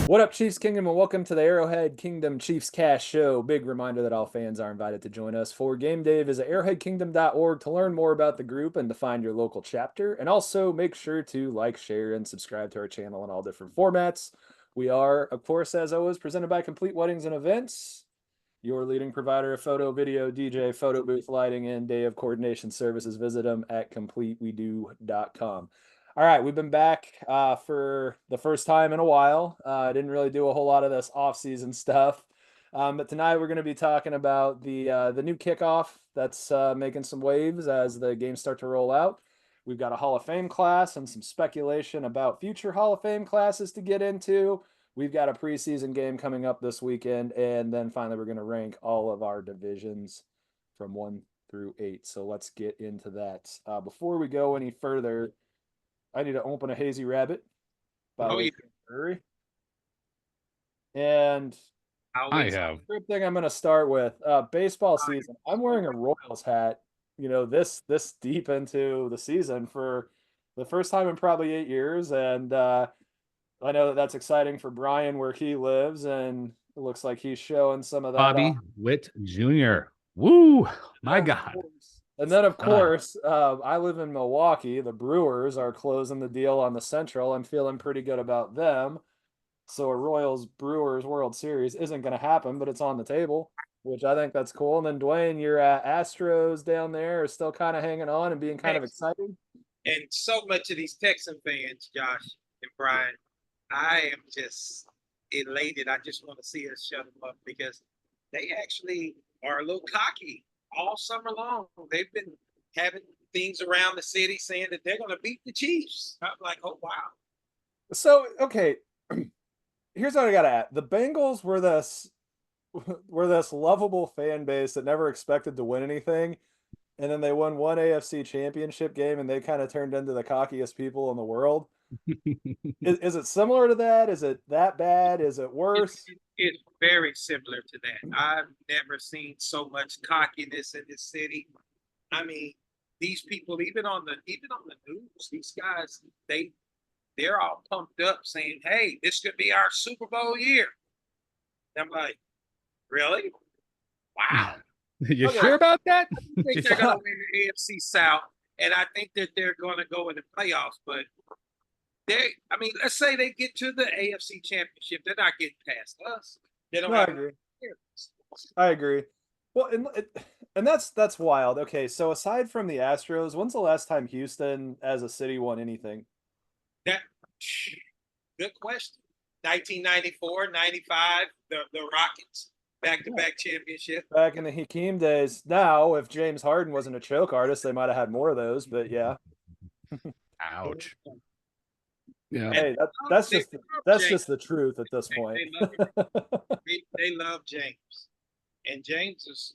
What up, Chiefs Kingdom, and welcome to the Arrowhead Kingdom Chiefs Cast Show. Big reminder that all fans are invited to join us for game day. Visit arrowheadkingdom.org to learn more about the group and to find your local chapter. And also make sure to like, share, and subscribe to our channel in all different formats. We are, of course, as always, presented by Complete Weddings and Events, your leading provider of photo, video, DJ, photo booth lighting, and day of coordination services. Visit them at completewedo.com. All right, we've been back for the first time in a while. I didn't really do a whole lot of this off-season stuff, but tonight we're going to be talking about the new kickoff that's making some waves as the games start to roll out. We've got a Hall of Fame class and some speculation about future Hall of Fame classes to get into. We've got a preseason game coming up this weekend, and then finally we're going to rank all of our divisions from 1 through 8. So let's get into that. Before we go any further, I need to open a Hazy Rabbit by Lake Missouri. And I have. the thing I'm going to start with baseball season. I'm wearing a Royals hat, this deep into the season for the first time in probably 8 years. And I know that that's exciting for Brian where he lives. And it looks like he's showing some of that. Bobby Witt Jr. Woo! My God. And then, of course, I live in Milwaukee. The Brewers are closing the deal on the Central. I'm feeling pretty good about them. So a Royals-Brewers World Series isn't going to happen, but it's on the table, which I think that's cool. And then, Dwayne, your Astros down there are still kind of hanging on and being kind of excited. And so much of these Texan fans, Josh and Brian, I am just elated. I just want to see us shut them up because they actually are a little cocky all summer long. They've been having things around the city saying that they're going to beat the Chiefs. I'm like, oh, wow. So, okay, here's what I got to add. The Bengals were this lovable fan base that never expected to win anything. And then they won one AFC championship game and they kind of turned into the cockiest people in the world. Is it similar to that? Is it that bad? Is it worse? It's very similar to that. I've never seen so much cockiness in this city. I mean, these people, even on the news, these guys, they're all pumped up saying, hey, this could be our Super Bowl year. And I'm like, really? Wow. You sure about that? I think they're going to win the AFC South, and I think that they're going to go in the playoffs. But let's say they get to the AFC Championship, they're not getting past us. They don't. I agree. Well, and that's wild. Okay, so aside from the Astros, when's the last time Houston as a city won anything? Good question. 1994, 95, the Rockets. Back-to-back championship. Back in the Hakeem days. Now, if James Harden wasn't a choke artist, they might have had more of those, but yeah. Ouch. Yeah. Hey, that's just the truth at this point. They love James. And James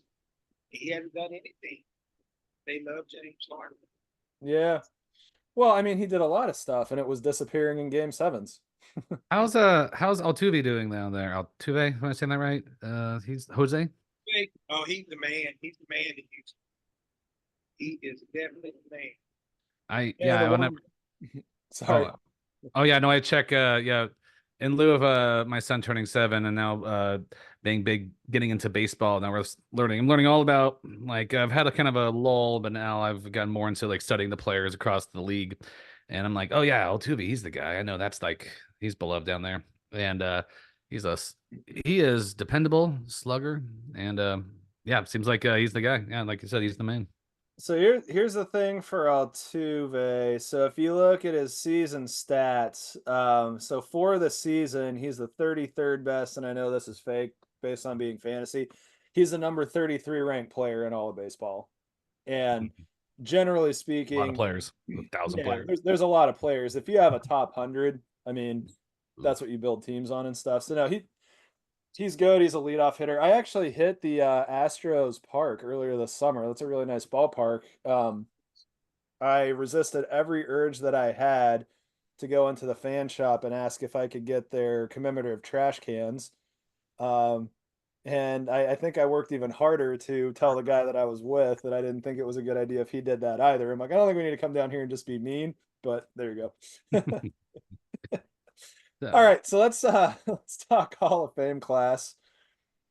he hasn't done anything. They love James Harden. Yeah. Well, I mean, he did a lot of stuff and it was disappearing in game sevens. How's Altuve doing down there? Altuve, am I saying that right? He's Jose. Oh, he's the man. He's the man in Houston. He is definitely the man. Sorry. Oh yeah, no, I check. Yeah, in lieu of my son turning 7 and now being big, getting into baseball. Now I'm learning all about, like, I've had a kind of a lull, but now I've gotten more into like studying the players across the league, and I'm like, oh yeah, Altuve, he's the guy. I know that's like he's beloved down there, and he is dependable slugger, and yeah, it seems like he's the guy. Yeah, like you said, he's the man. So here's the thing for Altuve. So if you look at his season stats, so for the season, he's the 33rd best, and I know this is fake based on being fantasy. He's the number 33 ranked player in all of baseball. And generally speaking, a lot of players, 1,000 players. There's a lot of players. If you have a top 100, I mean, that's what you build teams on and stuff. So no, he's good. He's a leadoff hitter. I actually hit the Astros Park earlier this summer. That's a really nice ballpark. I resisted every urge that I had to go into the fan shop and ask if I could get their commemorative trash cans. And I think I worked even harder to tell the guy that I was with that I didn't think it was a good idea if he did that either. I'm like, I don't think we need to come down here and just be mean, but there you go. All right, so let's let's talk Hall of Fame class.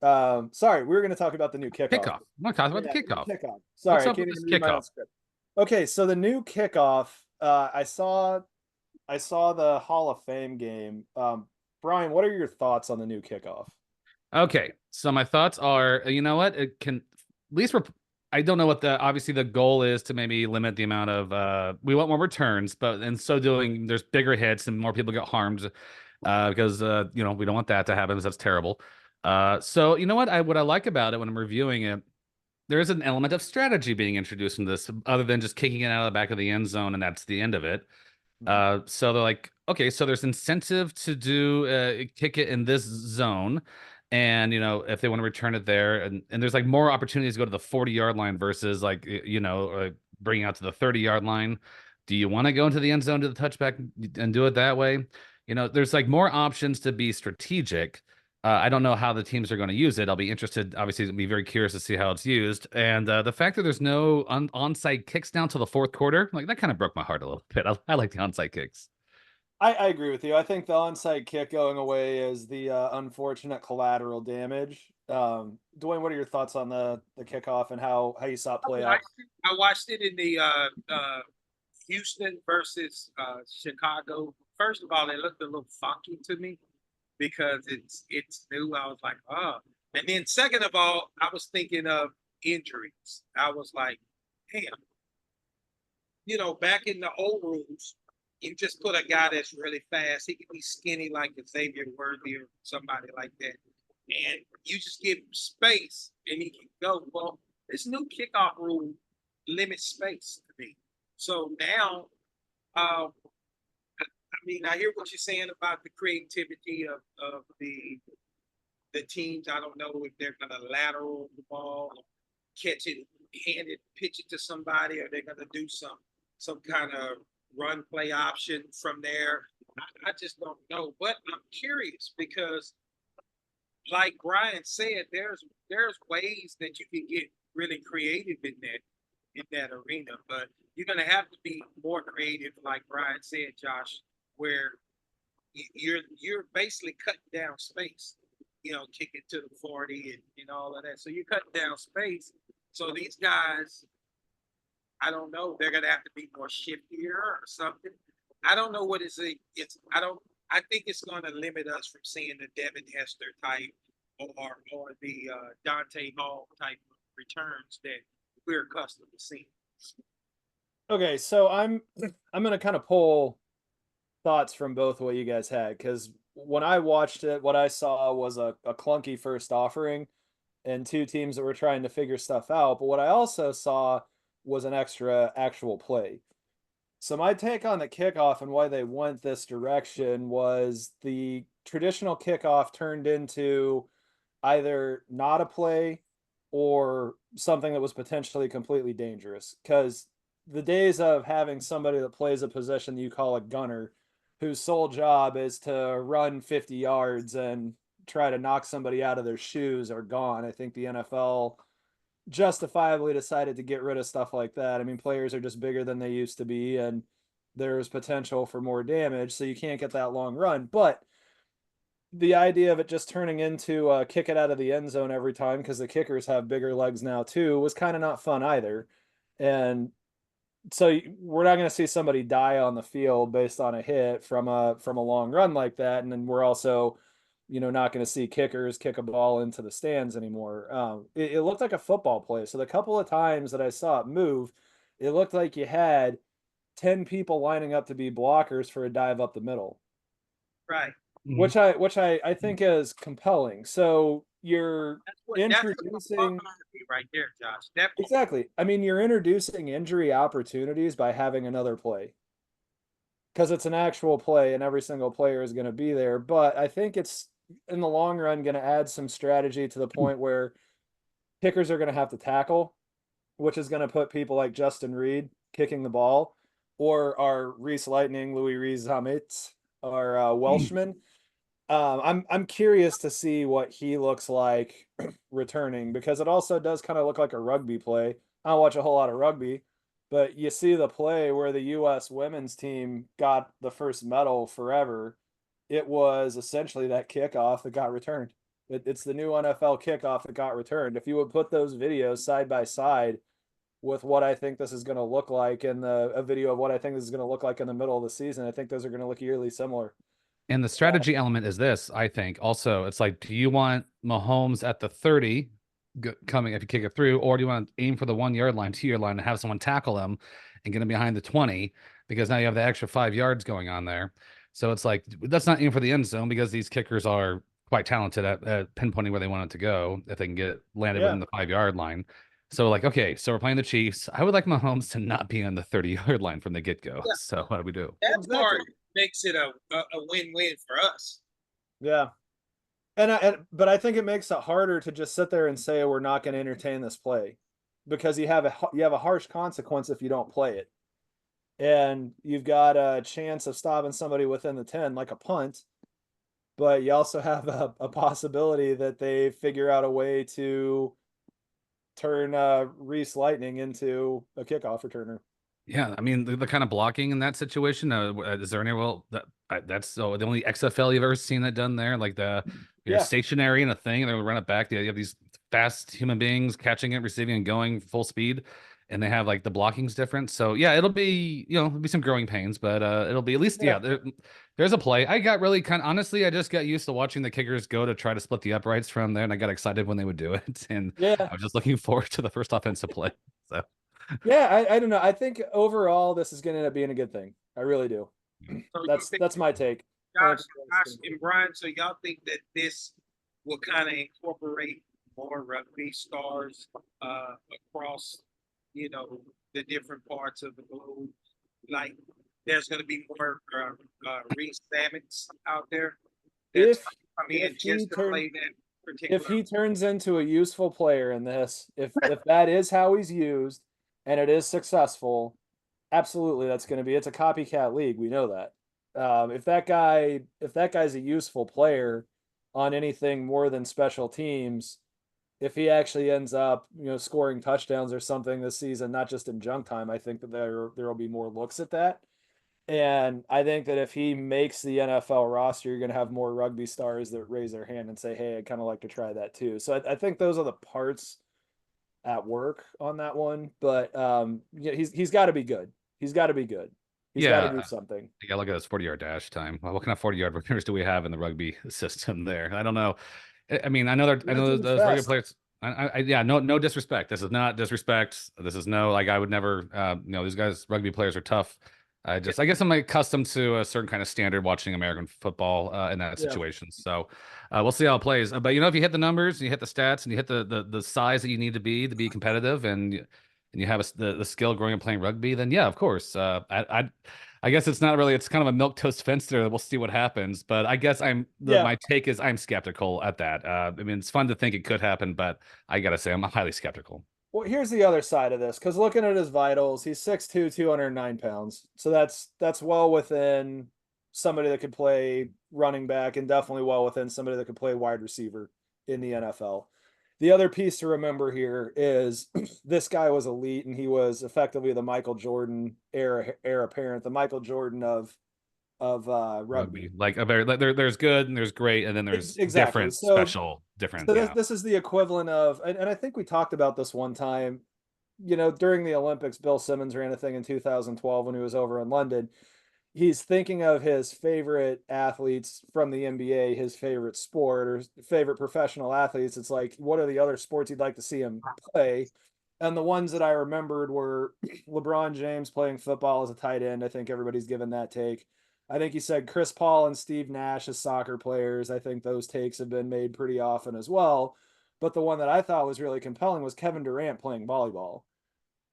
Sorry, we were going to talk about the new kickoff. Kickoff. I'm not talking about Yeah, the kickoff. kickoff. Sorry, What's I up can't with even this read my own kickoff? script. Okay, so the new kickoff. I saw the Hall of Fame game. Brian, what are your thoughts on the new kickoff? Okay, so my thoughts are, you know what? It can at least I don't know what the obviously the goal is to maybe limit the amount of we want more returns, but in so doing, there's bigger hits and more people get harmed because you know we don't want that to happen. That's terrible. So you know what I like about it when I'm reviewing it, there is an element of strategy being introduced in this, other than just kicking it out of the back of the end zone and that's the end of it. So they're like, okay, so there's incentive to do kick it in this zone. And you know, if they want to return it there, and there's like more opportunities to go to the 40-yard line versus like you know, bringing out to the 30-yard line. Do you want to go into the end zone to the touchback and do it that way? You know, there's like more options to be strategic. I don't know how the teams are going to use it. I'll be interested, obviously, be very curious to see how it's used. And the fact that there's no onside kicks down to the fourth quarter, like that kind of broke my heart a little bit. I like the onside kicks. I agree with you. I think the onside kick going away is the unfortunate collateral damage. Dwayne, what are your thoughts on the kickoff and how you saw it play out? I watched it in the Houston versus Chicago. First of all, it looked a little funky to me because it's new. I was like, oh. And then second of all, I was thinking of injuries. I was like, damn. You know, back in the old rules, you just put a guy that's really fast. He could be skinny like Xavier Worthy or somebody like that. And you just give him space and he can go. Well, this new kickoff rule limits space to me. So now, I mean, I hear what you're saying about the creativity of the teams. I don't know if they're going to lateral the ball, catch it, hand it, pitch it to somebody, or they're going to do some kind of run play option from there. I just don't know. But I'm curious because, like Brian said, there's ways that you can get really creative in that arena. But you're going to have to be more creative, like Brian said, Josh, where you're basically cutting down space. You know, kick it to the 40 and all of that. So you're cutting down space. So these guys, I don't know, they're gonna have to be more shiftier or something. I don't know what it's I think it's gonna limit us from seeing the Devin Hester type or the Dante Hall type of returns that we're accustomed to seeing. Okay, so I'm gonna kind of pull thoughts from both what you guys had, because when I watched it, what I saw was a clunky first offering and two teams that were trying to figure stuff out. But what I also saw was an extra actual play. So my take on the kickoff and why they went this direction was the traditional kickoff turned into either not a play or something that was potentially completely dangerous. Because the days of having somebody that plays a position that you call a gunner, whose sole job is to run 50 yards and try to knock somebody out of their shoes, are gone. I think the NFL justifiably decided to get rid of stuff like that. I mean, players are just bigger than they used to be, and there's potential for more damage, so you can't get that long run. But the idea of it just turning into kick it out of the end zone every time, because the kickers have bigger legs now too, was kind of not fun either. And so we're not going to see somebody die on the field based on a hit from a long run like that. And then we're also, not going to see kickers kick a ball into the stands anymore. It looked like a football play. So the couple of times that I saw it move, it looked like you had 10 people lining up to be blockers for a dive up the middle. Right. Which I think is compelling. So you're introducing right there, Josh. Exactly. I mean, you're introducing injury opportunities by having another play, because it's an actual play and every single player is going to be there. But I think it's in the long run going to add some strategy to the point where kickers are going to have to tackle, which is going to put people like Justin Reed kicking the ball, or our Reese Lightning, Louis Rees Hamitz, our Welshman. I'm curious to see what he looks like returning, because it also does kind of look like a rugby play. I don't watch a whole lot of rugby, but you see the play where the U.S. women's team got the first medal forever it was essentially that kickoff that got returned. It's the new NFL kickoff that got returned. If you would put those videos side by side with what I think this is going to look like and a video of what I think this is going to look like in the middle of the season, I think those are going to look eerily similar. And the strategy element is this, I think. Also, it's like, do you want Mahomes at the 30 coming if you kick it through, or do you want to aim for the 1 yard line, 2 yard line, and have someone tackle him and get him behind the 20? Because now you have the extra 5 yards going on there. So it's like, let's not aim for the end zone, because these kickers are quite talented at pinpointing where they want it to go if they can get it landed within the 5 yard line. So like, okay, so we're playing the Chiefs. I would like Mahomes to not be on the 30 yard line from the get go. Yeah. So what do we do? That part makes it a win-win for us. Yeah. But I think it makes it harder to just sit there and say we're not going to entertain this play, because you have a harsh consequence if you don't play it. And you've got a chance of stopping somebody within the 10, like a punt, but you also have a possibility that they figure out a way to turn Reese Lightning into a kickoff returner. Yeah, I mean the kind of blocking in that situation. Is there any that's the only XFL you've ever seen that done there? Like you're stationary in a thing and they run it back. You have these fast human beings catching it, receiving, and going full speed, and they have like the blocking's different. So yeah, it'll be it'll be some growing pains, but it'll be at least there's a play. I got really honestly, I just got used to watching the kickers go to try to split the uprights from there, and I got excited when they would do it, and I was just looking forward to the first offensive play. So. Yeah, I don't know. I think overall this is going to end up being a good thing. I really do. So that's my take. Josh and Brian, so y'all think that this will kind of incorporate more rugby stars across, the different parts of the globe? Like, there's going to be more Reese Sammons out there. If he turns into a useful player in this, if that is how he's used, and it is successful, absolutely it's a copycat league. We know that. If that guy's a useful player on anything more than special teams, if he actually ends up, scoring touchdowns or something this season, not just in junk time, I think that there will be more looks at that. And I think that if he makes the NFL roster, you're going to have more rugby stars that raise their hand and say, hey, I'd kind of like to try that too. So I think those are the parts at work on that one, but he's got to be good. He's got to be good. He's got to do something. Yeah, look at this 40-yard dash time. Well, what kind of 40-yard returners do we have in the rugby system there? I don't know. I mean, I know those rugby players. No disrespect. This is not disrespect. This is I would never. These guys, rugby players, are tough. I guess I'm accustomed to a certain kind of standard watching American football in that situation. So we'll see how it plays. But if you hit the numbers, and you hit the stats, and you hit the size that you need to be competitive, and you have the skill growing and playing rugby, then yeah, of course. I guess it's not really. It's kind of a milquetoast fence there. We'll see what happens. But I guess my take is I'm skeptical at that. I mean, it's fun to think it could happen, but I gotta say I'm highly skeptical. Well, here's the other side of this, because looking at his vitals, he's 6'2", 209 pounds. So that's well within somebody that could play running back, and definitely well within somebody that could play wide receiver in the NFL. The other piece to remember here is this guy was elite, and he was effectively the Michael Jordan heir apparent, the Michael Jordan of rugby. Like there's good and there's great, and then there's different, special, different. So this is the equivalent of, and I think we talked about this one time, during the Olympics, Bill Simmons ran a thing in 2012 when he was over in London. He's thinking of his favorite athletes from the NBA, his favorite sport or favorite professional athletes. It's like, what are the other sports he'd like to see him play? And the ones that I remembered were LeBron James playing football as a tight end. I think everybody's given that take. I think he said Chris Paul and Steve Nash as soccer players. I think those takes have been made pretty often as well. But the one that I thought was really compelling was Kevin Durant playing volleyball.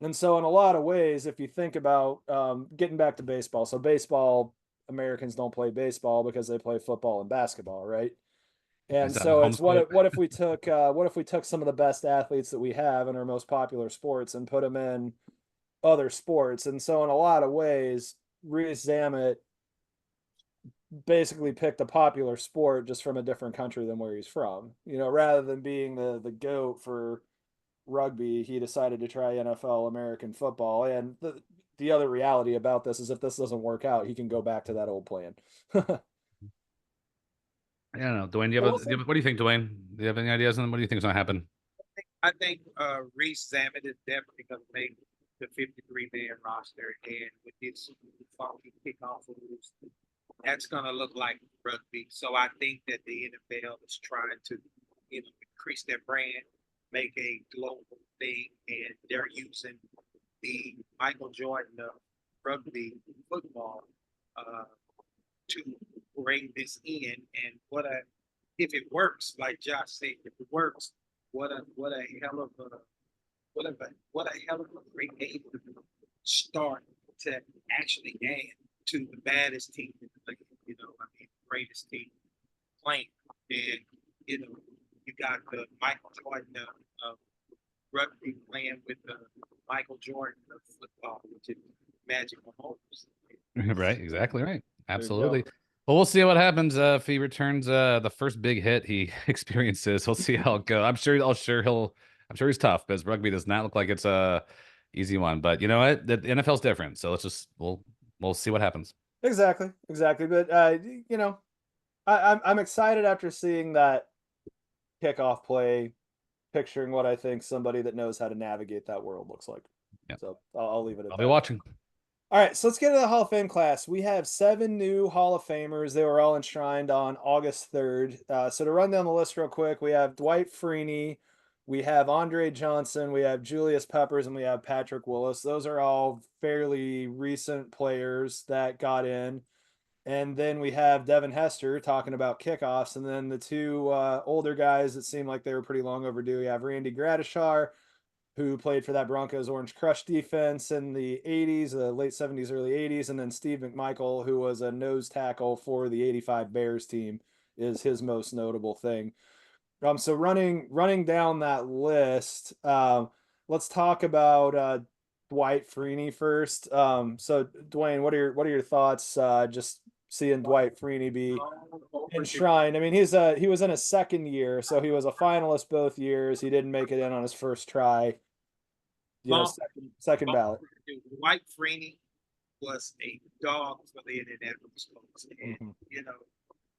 And so in a lot of ways, if you think about getting back to baseball, so baseball, Americans don't play baseball because they play football and basketball, right? And so it's what if we took some of the best athletes that we have in our most popular sports and put them in other sports. And so in a lot of ways, Reese Zammit basically picked a popular sport just from a different country than where he's from. Rather than being the GOAT for rugby, he decided to try NFL American football. And the other reality about this is if this doesn't work out, he can go back to that old plan. I don't know, Dwayne. What do you think, Dwayne? Do you have any ideas on what do you think is going to happen? I think Reese Zammit is definitely going to make the 53-man roster, and with his funky kickoff rules, that's going to look like rugby. So I think that the NFL is trying to, increase their brand, make a global thing, and they're using the Michael Jordan of rugby football to bring this in. And if it works, like Josh said, if it works, what a hell of a great game start to actually add to the baddest team in the league, greatest team playing. And you got the Michael Jordan of rugby playing with the Michael Jordan of football, which is Magic Mahomes. Right, exactly right. Absolutely. Well, we'll see what happens if he returns the first big hit he experiences. We'll see how it goes. I'm sure he's tough because rugby does not look like it's a easy one. But you know what? The NFL's different. So we'll see what happens. Exactly. But I'm excited after seeing that kickoff play, picturing what I think somebody that knows how to navigate that world looks like. Yeah. So I'll leave it at that. I'll be watching. All right, so let's get to the Hall of Fame class. We have 7 new Hall of Famers. They were all enshrined on August 3rd. So to run down the list real quick, we have Dwight Freeney, we have Andre Johnson, we have Julius Peppers, and we have Patrick Willis. Those are all fairly recent players that got in. And then we have Devin Hester talking about kickoffs. And then the two older guys that seem like they were pretty long overdue. We have Randy Gradishar, who played for that Broncos Orange Crush defense in the 80s, the late 70s, early 80s. And then Steve McMichael, who was a nose tackle for the 85 Bears team, is his most notable thing. So running down that list, let's talk about Dwight Freeney first. So Dwayne, what are your thoughts just seeing Dwight Freeney be enshrined? I mean, he was in his second year, so he was a finalist both years. He didn't make it in on his first try. Second ballot. Dwight Freeney was a dog for the Indianapolis Colts, and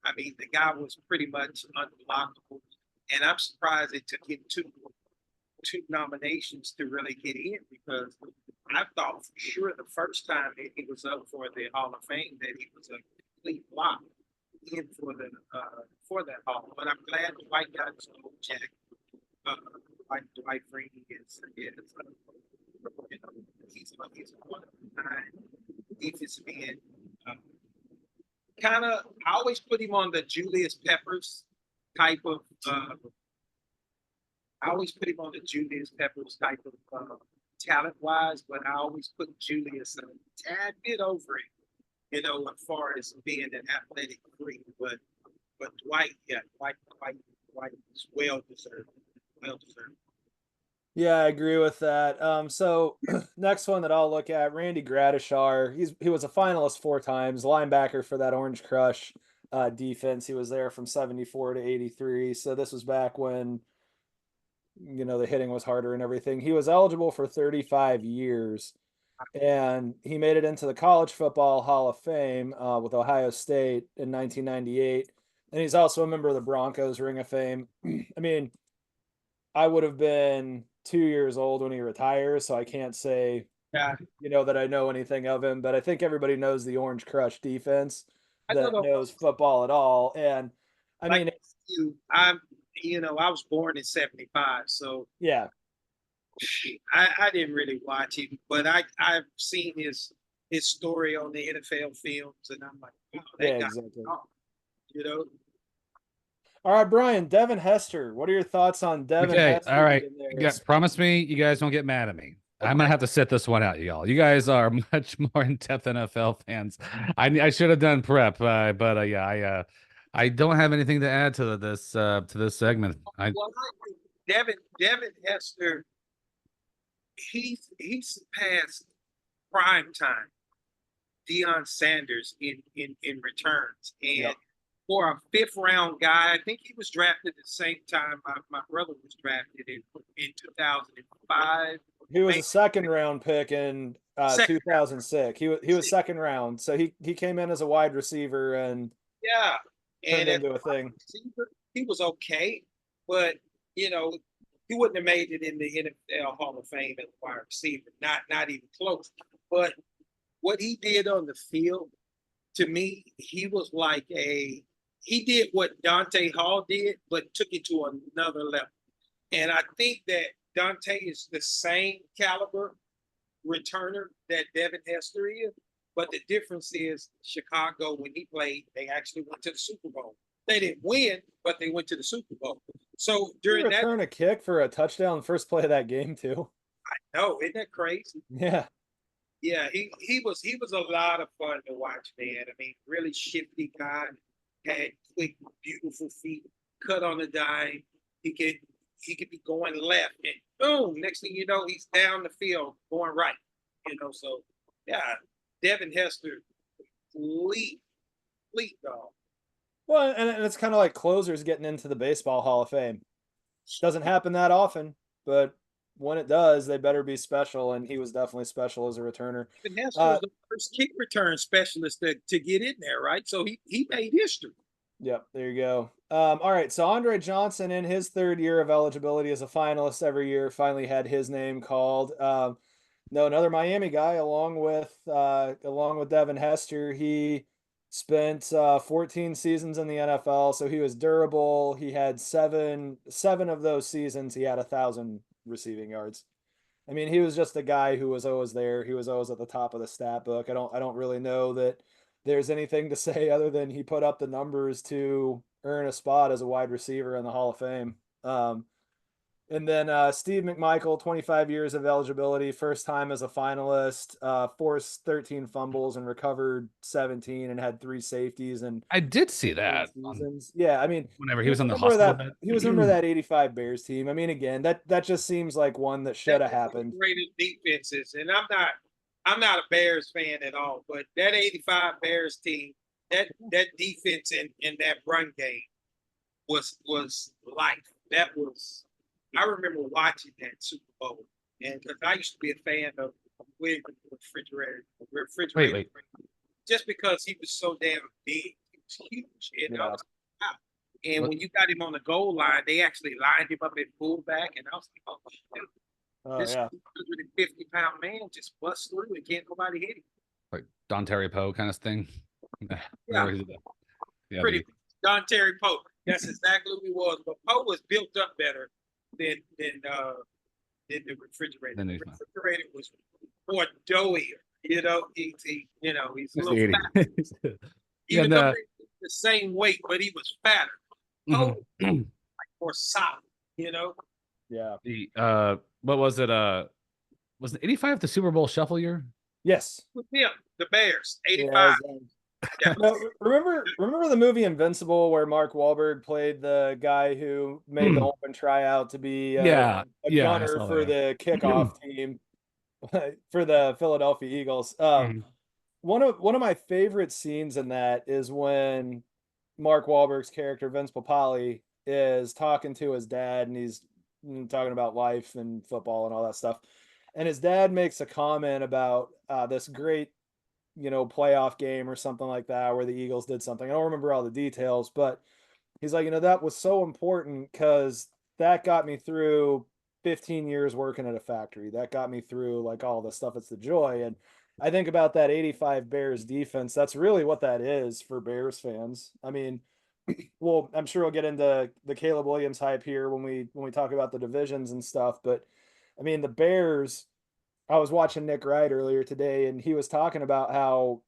I mean, the guy was pretty much unblockable, and I'm surprised it took him two nominations to really get in, because I thought for sure the first time that he was up for the Hall of Fame that he was a complete block in for that Hall. But I'm glad Dwight got his own jack. Like Dwight Freeney is he's one of the 9 defensive men. I always put him on the Julius Peppers type of. Talent-wise, but I always put Julius a tad bit over it, as far as being an athletic freak. But Dwight is well deserved. Yeah, I agree with that. So next one that I'll look at, Randy Gradishar. He was a finalist 4 times, linebacker for that Orange Crush defense. He was there from 74 to 83. So this was back when the hitting was harder and everything. He was eligible for 35 years, and he made it into the College Football Hall of Fame with Ohio State in 1998. And he's also a member of the Broncos Ring of Fame. I mean, I would have been 2 years old when he retires, so I can't say, that I know anything of him, but I think everybody knows the Orange Crush defense that knows football at all. And I mean, I was born in 75, so yeah, I didn't really watch him, but I've seen his story on the NFL films, and I'm like, wow, exactly. All right, Brian, Devin Hester. What are your thoughts on Devin Hester? All right. Promise me you guys don't get mad at me. Okay. I'm going to have to sit this one out, y'all. You guys are much more in-depth NFL fans. I should have done prep, but yeah, I don't have anything to add to this segment. Devin Hester, he surpassed prime time Deion Sanders in returns, and for a 5th round guy, I think he was drafted at the same time my brother was drafted in 2005. He was a 2nd round pick in 2006. He was 2nd round, so he came in as a wide receiver, and Turned And as into a a wide thing. receiver, he was okay, but you know, he wouldn't have made it in the NFL Hall of Fame as a wide receiver, not even close. But what he did on the field, to me, he was like he did what Dante Hall did, but took it to another level. And I think that Dante is the same caliber returner that Devin Hester is, but the difference is Chicago, when he played, they actually went to the Super Bowl. They didn't win, but they went to the Super Bowl. So during that, Return a kick for a touchdown first play of that game too. no, isn't that crazy? Yeah. Yeah, he was a lot of fun to watch, man. I mean, really shifty guy, had quick, beautiful feet, cut on a dime. He could be going left, and boom, next thing you know, he's down the field going right. So yeah, Devin Hester, complete dog. Well, and it's kind of like closers getting into the Baseball Hall of Fame. Doesn't happen that often, but when it does, they better be special. And he was definitely special as a returner. Devin Hester was the first kick return specialist to get in there, right? So he made history. Yep, there you go. All right, so Andre Johnson, in his third year of eligibility as a finalist every year, finally had his name called. No, another Miami guy, along with Devin Hester. He spent 14 seasons in the NFL, so he was durable. He had seven of those seasons. He had 1,000 receiving yards. I mean, he was just a guy who was always there. He was always at the top of the stat book. I don't really know that there's anything to say other than he put up the numbers to earn a spot as a wide receiver in the Hall of Fame. And then Steve McMichael, 25 years of eligibility, first time as a finalist, forced 13 fumbles and recovered 17 and had 3 safeties. And I did see that. Seasons. Yeah, I mean, Whenever he was on the hospital bed. He was under that 85 Bears team. I mean, again, that just seems like one that should have happened. Great defenses, and I'm not a Bears fan at all, but that 85 Bears team, that defense and that run game was life. That was, I remember watching that Super Bowl, and because I used to be a fan of refrigerator. Wait. Just because he was so damn big, he was huge. And Yeah. And when you got him on the goal line, they actually lined him up at fullback, and I was like, oh, shit. This 150-pound man just busts through and can't nobody hit him. Like Don Terry Poe kind of thing. Yeah. Pretty Don Terry Poe. That's exactly who he was. But Poe was built up better than the refrigerator. The refrigerator was more doughier. He's a little fat. Even though they the same weight, but he was fatter. Poe like more solid, Yeah. The what was it? Was it 85 the Super Bowl shuffle year? Yes. With him, the Bears, 85. Yeah. No, remember the movie Invincible where Mark Wahlberg played the guy who made the open tryout to be a gunner for the kickoff team for the Philadelphia Eagles. One of my favorite scenes in that is when Mark Wahlberg's character Vince Papale is talking to his dad, and he's talking about life and football and all that stuff. And his dad makes a comment about this great, playoff game or something like that where the Eagles did something. I don't remember all the details, but he's like, that was so important because that got me through 15 years working at a factory. That got me through like all the stuff. It's the joy. And I think about that 85 Bears defense. That's really what that is for Bears fans. I mean, well, I'm sure we'll get into the Caleb Williams hype here when we talk about the divisions and stuff. But I mean, the Bears, I was watching Nick Wright earlier today, and he was talking about how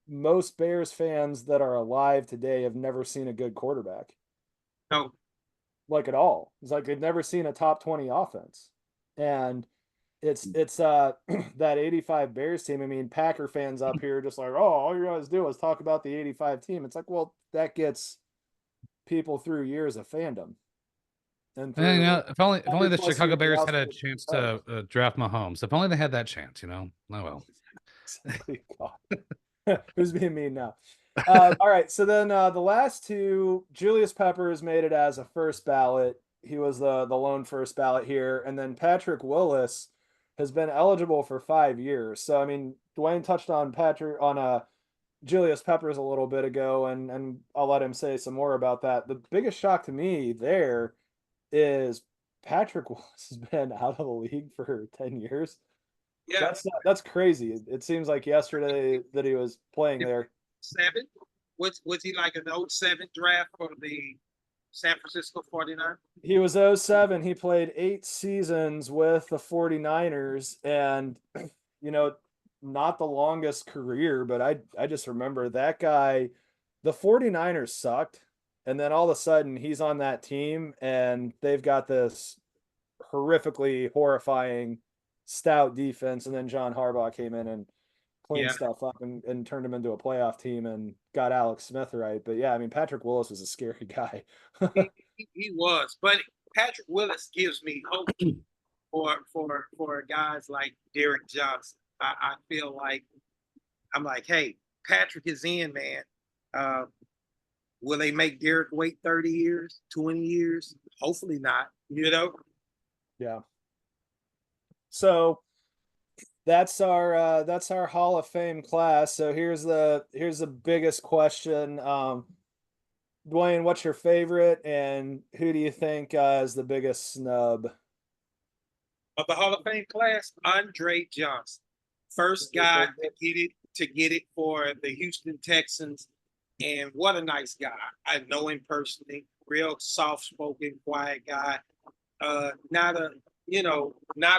most Bears fans that are alive today have never seen a good quarterback. No. Like at all. It's like they've never seen a top 20 offense. And it's that 85 Bears team. I mean, Packer fans up here just like, oh, all you guys do is talk about the 85 team. It's like, well, that gets people through years of fandom. And if only the Chicago Bears had a chance to draft Mahomes. If only they had that chance, Oh well. Who's being mean now? All right, so then the last two, Julius Peppers made it as a first ballot. He was the lone first ballot here, and then Patrick Willis has been eligible for 5 years. So I mean, Dwayne touched on Julius Peppers a little bit ago, and I'll let him say some more about that. The biggest shock to me there is Patrick Willis has been out of the league for 10 years. Yeah, That's crazy. It seems like yesterday that he was playing there. 7. Was he like an 07 draft for the San Francisco 49? He was 07. He played 8 seasons with the 49ers, and you know, not the longest career, but I just remember that guy. The 49ers sucked, and then all of a sudden he's on that team and they've got this horrifically horrifying stout defense, and then John Harbaugh came in and cleaned Yeah, stuff up and turned him into a playoff team and got Alex Smith right. But yeah, I mean Patrick Willis was a scary guy. he was, but Patrick Willis gives me hope for guys like Derek Johnson. I feel like I'm like, hey, Patrick is in, man. Uh, will they make Derek wait 30 years, 20 years? Hopefully not. Yeah. So that's our Hall of Fame class. So here's the biggest question. Dwayne, what's your favorite, and who do you think is the biggest snub? Of the Hall of Fame class, Andre Johnson, first guy to get it for the Houston Texans, and what a nice guy. I know him personally, real soft-spoken, quiet guy. Not a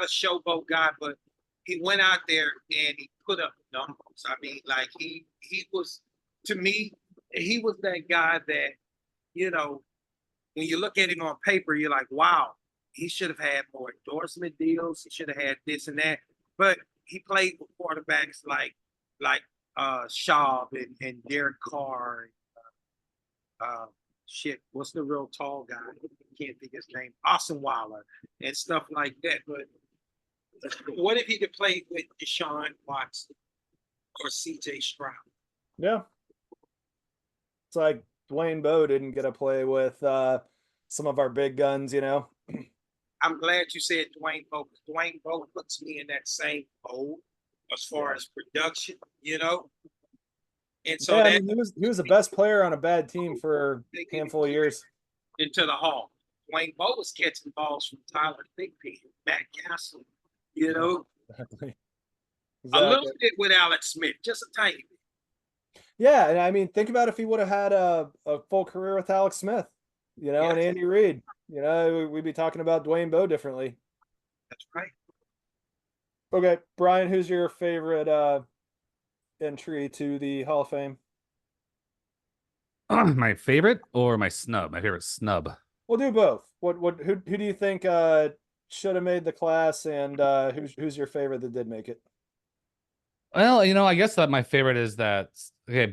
showboat guy, but he went out there and he put up numbers. I mean, like he was, to me, he was that guy that, when you look at him on paper, you're like, wow, he should have had more endorsement deals. He should have had this and that. But he played with quarterbacks like Schaub and Derek Carr. What's the real tall guy? I can't think his name. Ossenweiler and stuff like that. But what if he could play with Deshaun Watson or C.J. Stroud? Yeah. It's like Dwayne Bowe didn't get to play with some of our big guns, I'm glad you said Dwayne Bowe. Dwayne Bowe puts me in that same boat as far as production, And so yeah, I mean, he was the best player on a bad team for a handful of years. Into the Hall. Dwayne Bowe was catching balls from Tyler Thigpen, Matt Castle, Exactly. A little bit with Alex Smith, just a tiny bit. Yeah, and I mean, think about if he would have had a full career with Alex Smith, and Andy Reid. We'd be talking about Dwayne Bowe differently. That's right. Okay, Brian, who's your favorite entry to the Hall of Fame? My favorite or my snub? My favorite snub. We'll do both. Who do you think should have made the class, and who's your favorite that did make it? Well, I guess that my favorite is that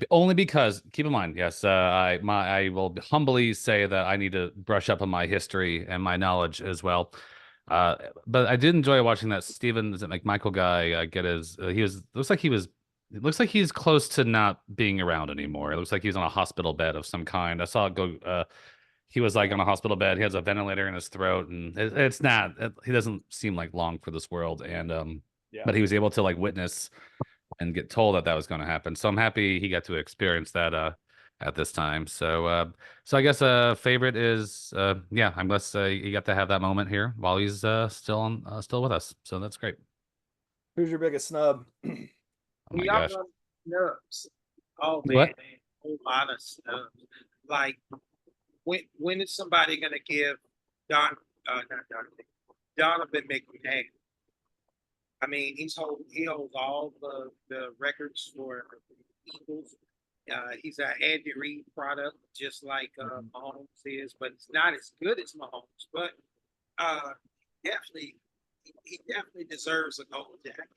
only because keep in mind, yes, I will humbly say that I need to brush up on my history and my knowledge as well. But I did enjoy watching that Steven McMichael guy get his. It looks like he's close to not being around anymore. It looks like he's on a hospital bed of some kind. I saw it go. He was like on a hospital bed. He has a ventilator in his throat, and it's not. He doesn't seem like long for this world. And but he was able to witness and get told that was going to happen. So I'm happy he got to experience that at this time. So I guess favorite is I'm glad he got to have that moment here while he's still with us. So that's great. Who's your biggest snub? Oh my gosh. Snubs. Oh man, What? a whole lot of snubs. Like when is somebody gonna give Donovan McNabb? I mean, he holds all the records for the Eagles. He's an Andy Reid product, just like Mahomes is, but it's not as good as Mahomes. But he definitely deserves a gold jacket.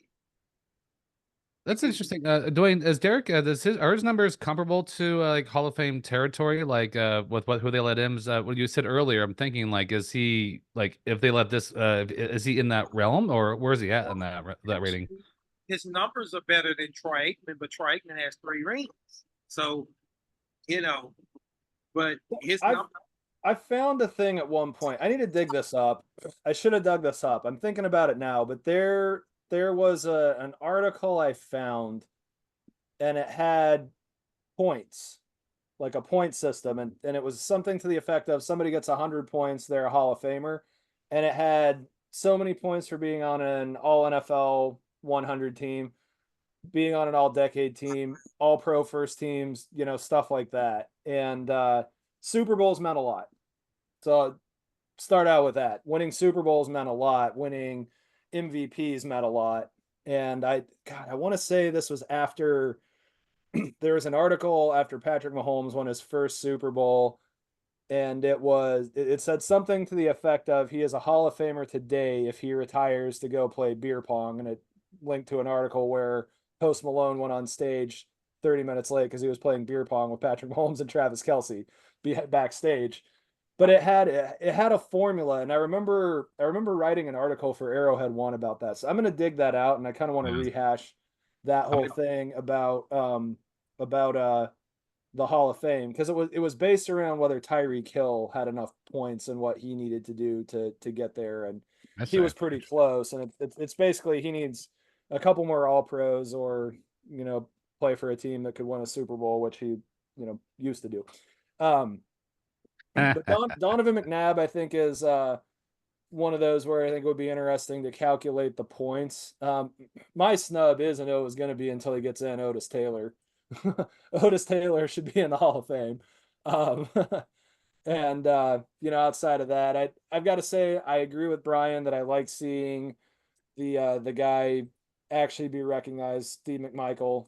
That's interesting. Dwayne, is Derek? Are his numbers comparable to Hall of Fame territory? With who they let him? What you said earlier, I'm thinking is he if they let this? Is he in that realm, or where is he at in that rating? His numbers are better than Troy Aikman, but Troy Aikman has 3 rings. So, but his numbers. I found a thing at one point. I need to dig this up. I should have dug this up. I'm thinking about it now, but there was an article I found, and it had points, like a point system, and it was something to the effect of somebody gets 100 points, they're a Hall of Famer, and it had so many points for being on an All NFL 100 team, being on an All Decade team, All Pro first teams, stuff like that. And Super Bowls meant a lot. So start out with that. Winning Super Bowls meant a lot. Winning MVPs meant a lot. And I want to say this was after there was an article after Patrick Mahomes won his first Super Bowl, and it said something to the effect of he is a Hall of Famer today if he retires to go play beer pong, and it linked to an article where Post Malone went on stage 30 minutes late because he was playing beer pong with Patrick Mahomes and Travis Kelce backstage. But it had a formula, and I remember writing an article for Arrowhead One about that. So I'm gonna dig that out, and I kind of want to rehash that whole thing about the Hall of Fame, because it was based around whether Tyreek Hill had enough points and what he needed to do to get there, and he was pretty close. And it's basically he needs a couple more All Pros or play for a team that could win a Super Bowl, which he used to do. But Donovan McNabb, I think, is one of those where I think it would be interesting to calculate the points. My snub isn't it was going to be until he gets in Otis Taylor. Otis Taylor should be in the Hall of Fame. And outside of that, I've got to say I agree with Brian that I like seeing the guy actually be recognized, Steve McMichael,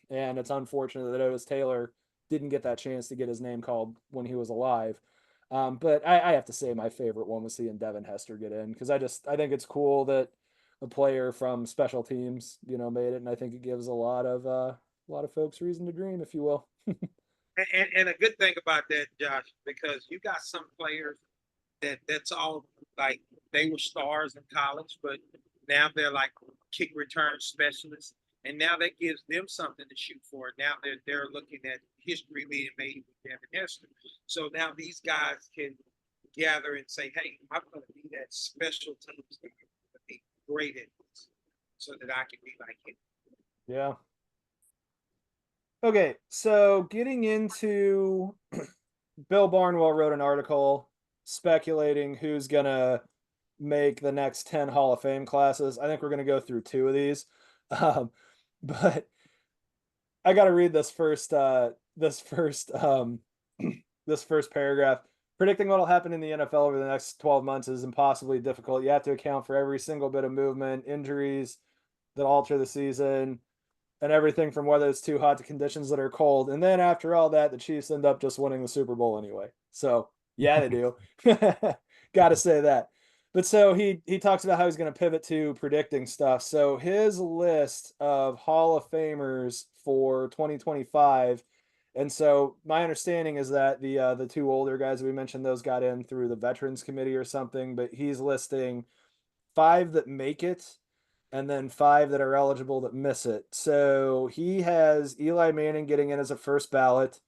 and it's unfortunate that Otis Taylor didn't get that chance to get his name called when he was alive. But I have to say my favorite one was seeing Devin Hester get in, because I think it's cool that a player from special teams, made it, and I think it gives a lot of folks reason to dream, if you will. and a good thing about that, Josh, because you got some players that's all like they were stars in college, but now they're like kick return specialists, and now that gives them something to shoot for. Now they're looking at history being made with Devin Hester. So now these guys can gather and say, "Hey, I'm going to be that special teams guy, be great at this, so that I can be like him." Yeah. Okay, so getting into Bill Barnwell wrote an article speculating who's gonna make the next 10 Hall of Fame classes. I think we're gonna go through 2 of these. But I gotta read this first this first paragraph. Predicting what will happen in the NFL over the next 12 months is impossibly difficult. You have to account for every single bit of movement, injuries that alter the season, and everything from whether it's too hot to conditions that are cold. And then after all that, the Chiefs end up just winning the Super Bowl anyway. So yeah, they do. Got to say that. But so he talks about how he's going to pivot to predicting stuff. So his list of Hall of Famers for 2025. And so my understanding is that the 2 older guys we mentioned, those got in through the Veterans Committee or something, but he's listing 5 that make it and then 5 that are eligible that miss it. So he has Eli Manning getting in as a first ballot,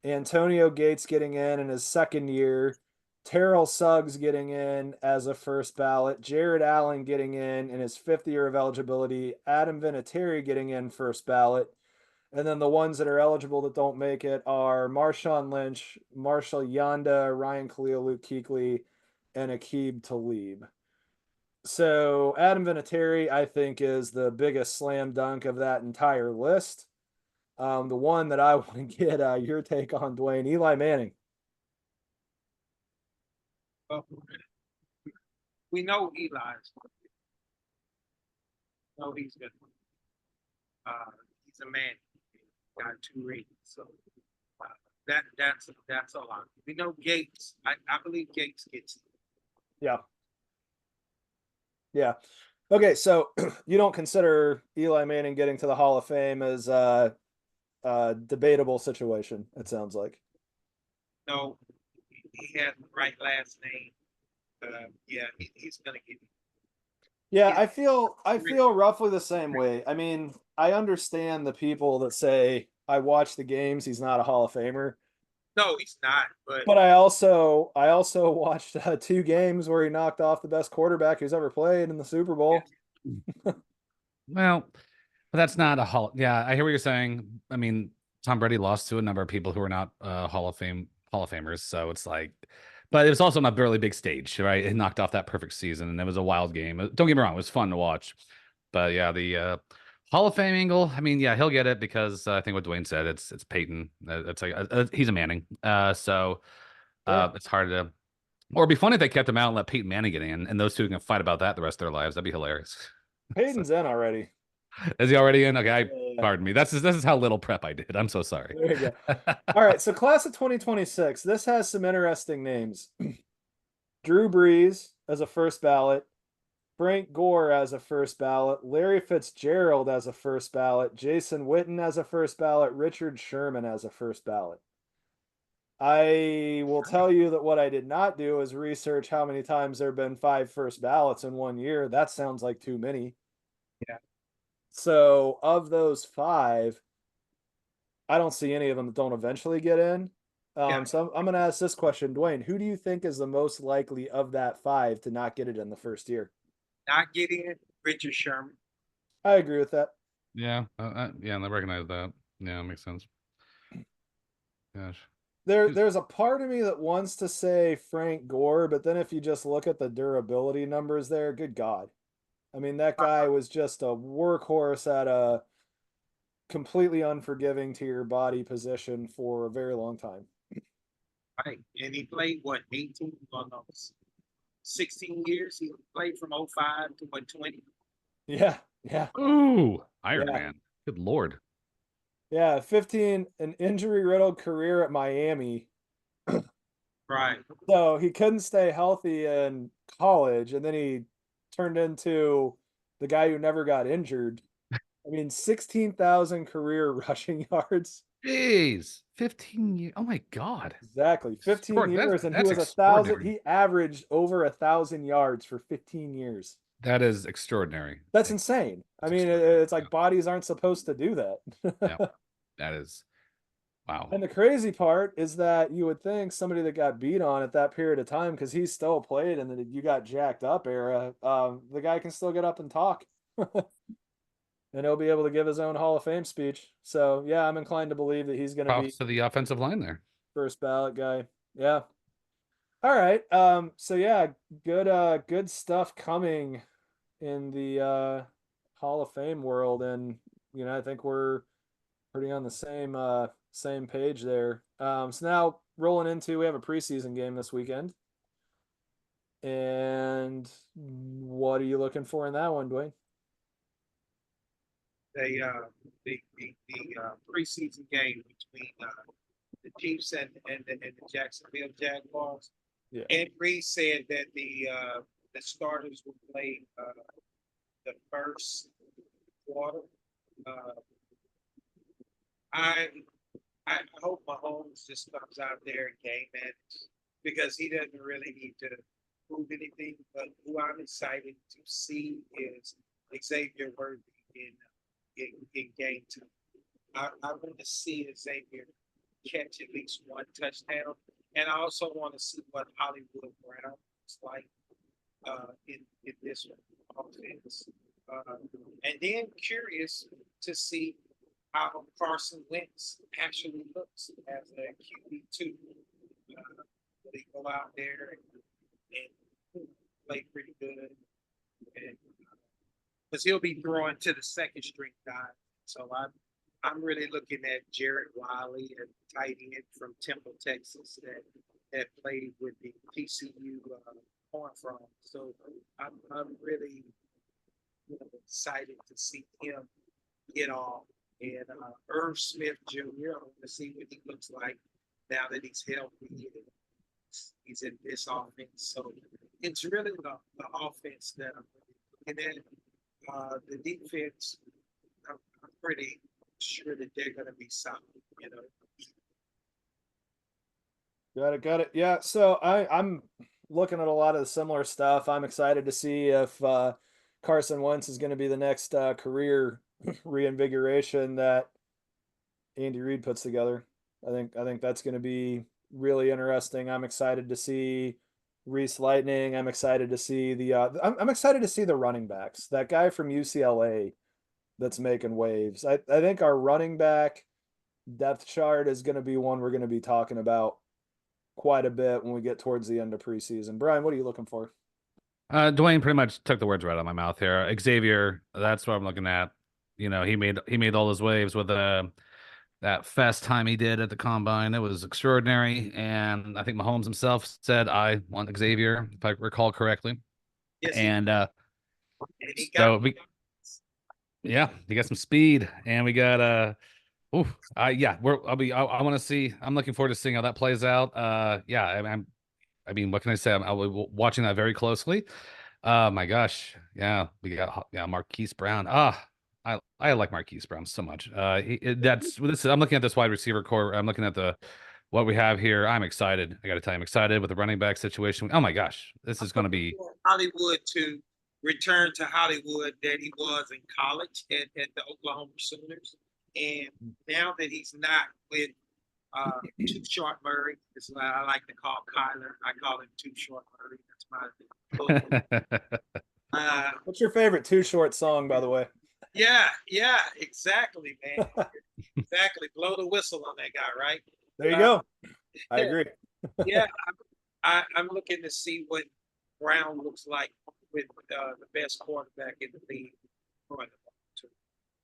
Antonio Gates getting in his second year, Terrell Suggs getting in as a first ballot, Jared Allen getting in his 5th year of eligibility, Adam Vinatieri getting in first ballot, and then the ones that are eligible that don't make it are Marshawn Lynch, Marshall Yanda, Ryan Khalil, Luke Kuechly, and Aqib Talib. So Adam Vinatieri, I think, is the biggest slam dunk of that entire list. The one that I want to get your take on, Dwayne, Eli Manning. Well, we know Eli's. No, he's good. He's a man. Got 2 ratings, so that's a lot. We know Gates. I believe Gates gets it. Yeah. Yeah. Okay, so you don't consider Eli Manning getting to the Hall of Fame as a debatable situation, it sounds like. No, he has the right last name. Yeah, he's gonna get it. Yeah, I feel roughly the same way. I mean, I understand the people that say I watch the games, he's not a Hall of Famer. No, he's not. But I also watched 2 games where he knocked off the best quarterback who's ever played in the Super Bowl. Well, but that's not a Hall. Yeah, I hear what you're saying. I mean, Tom Brady lost to a number of people who are not Hall of Famers. So it's like, but it was also on a really big stage, right? It knocked off that perfect season, and it was a wild game. Don't get me wrong, it was fun to watch. But yeah, the Hall of Fame angle. I mean, yeah, he'll get it because I think what Dwayne said, it's Peyton. It's like he's a Manning. So it's hard to. Or it'd be funny if they kept him out and let Peyton Manning get in, and those two can fight about that the rest of their lives. That'd be hilarious. Peyton's in already. Is he already in? Okay, Yeah. pardon me. This is how little prep I did. I'm so sorry. There you go. All right, so class of 2026. This has some interesting names. Drew Brees as a first ballot, Frank Gore as a first ballot, Larry Fitzgerald as a first ballot, Jason Witten as a first ballot, Richard Sherman as a first ballot. I will tell you that what I did not do is research how many times there have been 5 first ballots in 1 year. That sounds like too many. Yeah. So of those 5, I don't see any of them that don't eventually get in. So I'm going to ask this question, Dwayne. Who do you think is the most likely of that 5 to not get it in the first year? Not getting it, Richard Sherman. I agree with that. Yeah, yeah, and I recognize that. Yeah, it makes sense. Gosh. There's a part of me that wants to say Frank Gore, but then if you just look at the durability numbers there, good God. I mean, that guy was just a workhorse at a completely unforgiving to your body position for a very long time. Right. And he played, what, 18, 16 years? He played from 05 to, 20? Yeah, yeah. Ooh, Iron Man. Good Lord. Yeah, 15, an injury-riddled career at Miami. Right. So he couldn't stay healthy in college, and then he turned into the guy who never got injured. I mean, 16,000 career rushing yards. Jeez, 15 years. Oh my God. Exactly. 15 years, and he was 1,000. He averaged over 1,000 yards for 15 years. That is extraordinary. That's insane. I mean, it's like bodies aren't supposed to do that. Yeah, that is wow. And the crazy part is that you would think somebody that got beat on at that period of time, because he still played in the you got jacked up era, the guy can still get up and talk. And he'll be able to give his own Hall of Fame speech. So yeah, I'm inclined to believe that he's going to be to the offensive line there. First ballot guy. Yeah. All right. So yeah, good stuff coming in the Hall of Fame world, and I think we're pretty on the same page there. So now rolling into, we have a preseason game this weekend. And what are you looking for in that one, Dwayne? The preseason game between the Chiefs and the Jacksonville Jaguars. Yeah. Ed Reed said that the starters will play the first quarter. I hope Mahomes just comes out there and game manage, because he doesn't really need to prove anything. But who I'm excited to see is Xavier Worthy in game 2. I want to see Xavier catch at least one touchdown, and I also want to see what Hollywood Brown is like in this offense, and then curious to see how Carson Wentz actually looks as a QB2. They go out there and play pretty good, and because he'll be throwing to the second string guy. So I'm really looking at Jared Wiley, and tight end from Temple, Texas, that played with the TCU Horn Frog. So I'm really excited to see him get off. And Irv Smith Jr., I want to see what he looks like now that he's healthy and he's in this offense. So it's really the offense that I'm looking at. The defense, I'm pretty sure that they're going to be solid, Got it. Yeah, so I'm looking at a lot of the similar stuff. I'm excited to see if Carson Wentz is going to be the next career reinvigoration that Andy Reid puts together. I think that's going to be really interesting. I'm excited to see Reese Lightning. I'm excited to see I'm excited to see the running backs. That guy from UCLA that's making waves. I think our running back depth chart is going to be one we're going to be talking about quite a bit when we get towards the end of preseason. Brian, what are you looking for? Dwayne pretty much took the words right out of my mouth here. Xavier, that's what I'm looking at. You know, he made all those waves with that fast time he did at the combine. It was extraordinary. And I think Mahomes himself said, I want Xavier, if I recall correctly. Yes, And he so got we got some speed, and we got yeah, I want to see. I'm looking forward to seeing how that plays out. Yeah, I mean, what can I say? I'll be watching that very closely. My gosh, yeah, we got Marquise Brown. I like Marquise Brown so much. I'm looking at this wide receiver core. I'm looking at what we have here. I'm excited. I got to tell you, I'm excited with the running back situation. Oh my gosh, this is going to be Hollywood to return to Hollywood that he was in college at the Oklahoma Sooners. And now that he's not with Too Short Murray, is what I like to call Kyler. I call him Too Short Murray. That's my What's your favorite Too Short song, by the way? yeah, exactly, man. Exactly. Blow the whistle on that guy, right? There you go. I agree. Yeah, I'm looking to see what Brown looks like with the best quarterback in the league.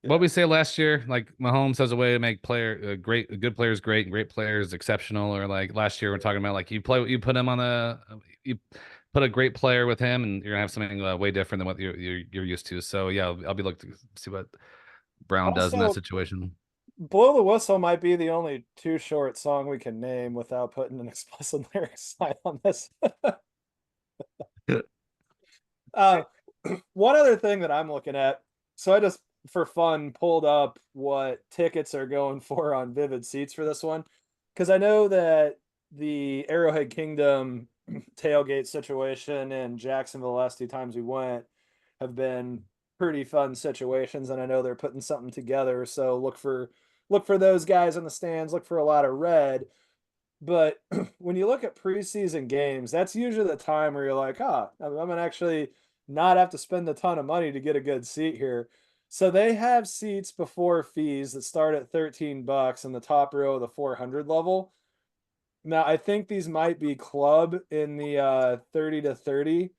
What we say last year, like Mahomes has a way to make good players great and great players exceptional. Or like last year, we're talking about like you put a great player with him, and you're gonna have something way different than what you're used to. So yeah, I'll be looking to see what Brown does in that situation. Blow the Whistle might be the only Too Short song we can name without putting an explicit lyrics sign on this. One other thing that I'm looking at, so I just for fun pulled up what tickets are going for on Vivid Seats for this one, because I know that the Arrowhead Kingdom tailgate situation in Jacksonville the last 2 times we went have been pretty fun situations, and I know they're putting something together. So look for those guys in the stands. Look for a lot of red. But when you look at preseason games, that's usually the time where you're like, I'm gonna actually not have to spend a ton of money to get a good seat here. So they have seats before fees that start at $13 in the top row of the 400 level. Now, I think these might be club in the 30 to 30,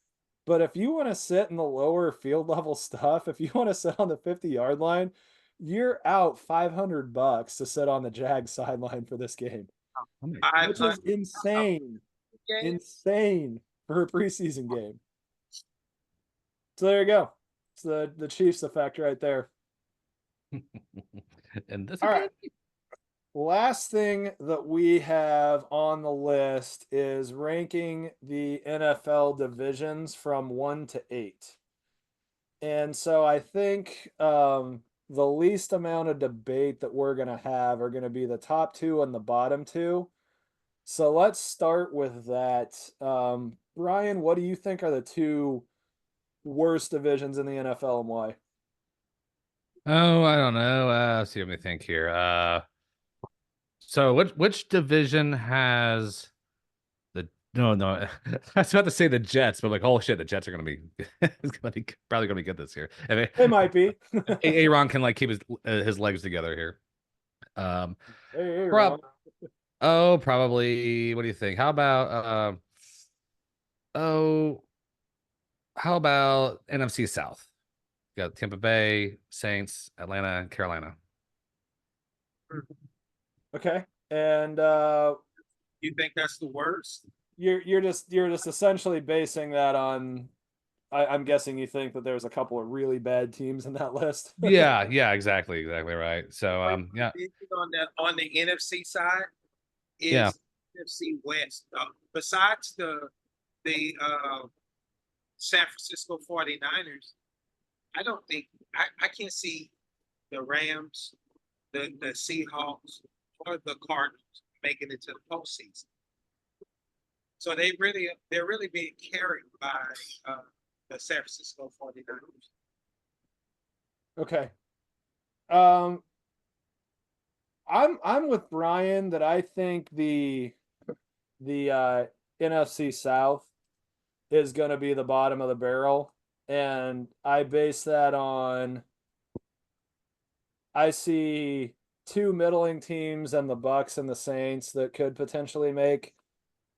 but if you want to sit in the lower field level stuff, if you want to sit on the 50-yard line, you're out $500 to sit on the Jags sideline for this game. Which is insane. Insane for a preseason game. So there you go. It's the Chiefs effect right there. And this all right. Last thing that we have on the list is ranking the NFL divisions from 1 to 8. And so I think the least amount of debate that we're going to have are going to be the top 2 and the bottom 2. So let's start with that. Ryan, what do you think are the 2 worst divisions in the NFL and why? Oh, I don't know. See what we think here. So which division has the no? I was about to say the Jets, but like, oh shit, the Jets are gonna be probably gonna be good this year. They might be. Aaron can like keep his legs together here. Hey, Probably. What do you think? How about NFC South? You got Tampa Bay, Saints, Atlanta, and Carolina. Okay. And you think that's the worst? You're just essentially basing that on I'm guessing you think that there's a couple of really bad teams in that list. yeah, exactly right. So yeah. On the NFC side is yeah. NFC West. Besides the San Francisco 49ers, I don't think I can't see the Rams, the Seahawks, or the Cardinals making it to the postseason. So they're really being carried by the San Francisco 49ers. Okay. I'm with Brian that I think the NFC South is going to be the bottom of the barrel, and I base that on I see two middling teams and the Bucks and the Saints that could potentially make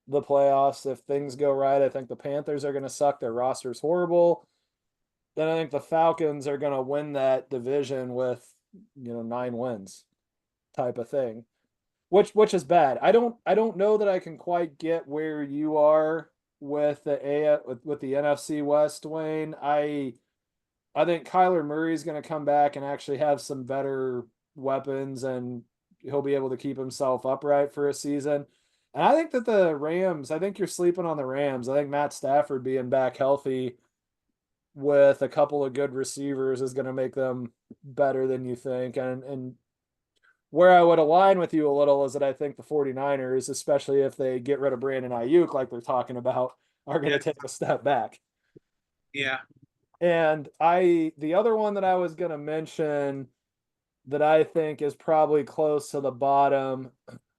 the playoffs if things go right. I think the Panthers are going to suck. Their roster's horrible. Then I think the Falcons are going to win that division with, 9 wins type of thing. Which is bad. I don't know that I can quite get where you are with with the NFC West, Dwayne. I think Kyler Murray's going to come back and actually have some better weapons, and he'll be able to keep himself upright for a season. And I think that the Rams, I think you're sleeping on the Rams. I think Matt Stafford being back healthy with a couple of good receivers is going to make them better than you think. And where I would align with you a little is that I think the 49ers, especially if they get rid of Brandon Ayuk like they're talking about, are going to take a step back. Yeah. And the other one that I was going to mention that I think is probably close to the bottom,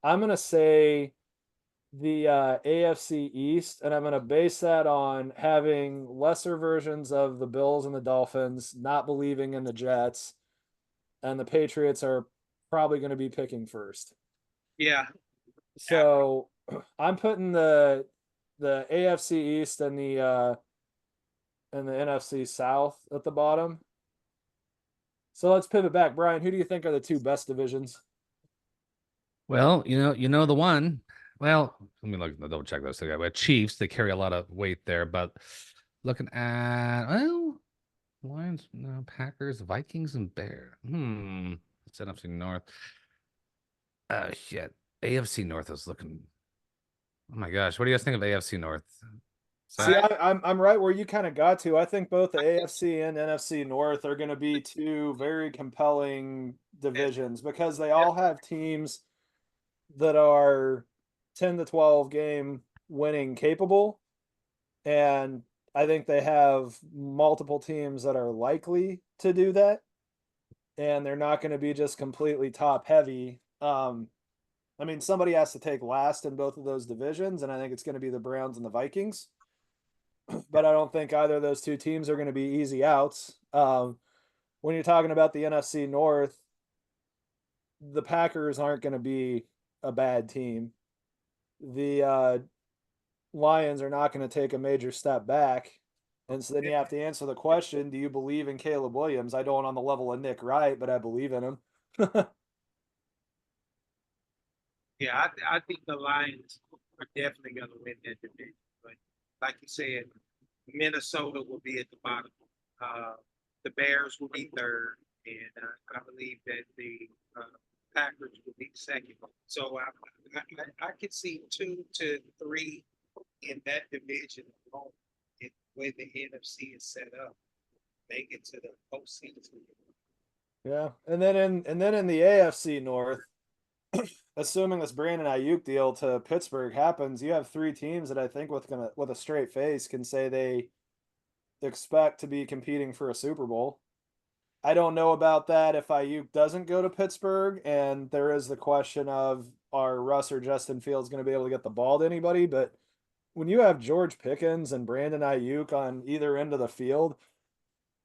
I'm going to say the AFC East, and I'm going to base that on having lesser versions of the Bills and the Dolphins, not believing in the Jets, and the Patriots are probably going to be picking first. Yeah. So I'm putting the AFC East and the NFC South at the bottom. So let's pivot back. Brian, who do you think are the two best divisions? Well, the one. Well, let me look. Double check those. We have Chiefs. They carry a lot of weight there, but looking at Lions, no, Packers, Vikings, and Bears. It's NFC North. Shit. AFC North is looking. Oh my gosh, what do you guys think of AFC North? See, I'm right where you kind of got to. I think both the AFC and NFC North are going to be two very compelling divisions because they all have teams that are 10 to 12 game winning capable. And I think they have multiple teams that are likely to do that. And they're not going to be just completely top heavy. Somebody has to take last in both of those divisions, and I think it's going to be the Browns and the Vikings. But I don't think either of those two teams are going to be easy outs. When you're talking about the NFC North, the Packers aren't going to be a bad team. The Lions are not going to take a major step back. And so then you have to answer the question, do you believe in Caleb Williams? I don't on the level of Nick Wright, but I believe in him. Yeah, I think the Lions are definitely going to win that division. But like you said, Minnesota will be at the bottom. The Bears will be third, and I believe that the Packers will be second. So I could see 2 to 3 in that division alone. The way the NFC is set up, make it to the postseason. Yeah, and then in the AFC North, assuming this Brandon Ayuk deal to Pittsburgh happens, you have 3 teams that I think with a straight face can say they expect to be competing for a Super Bowl. I don't know about that if Ayuk doesn't go to Pittsburgh, and there is the question of are Russ or Justin Fields going to be able to get the ball to anybody, but when you have George Pickens and Brandon Ayuk on either end of the field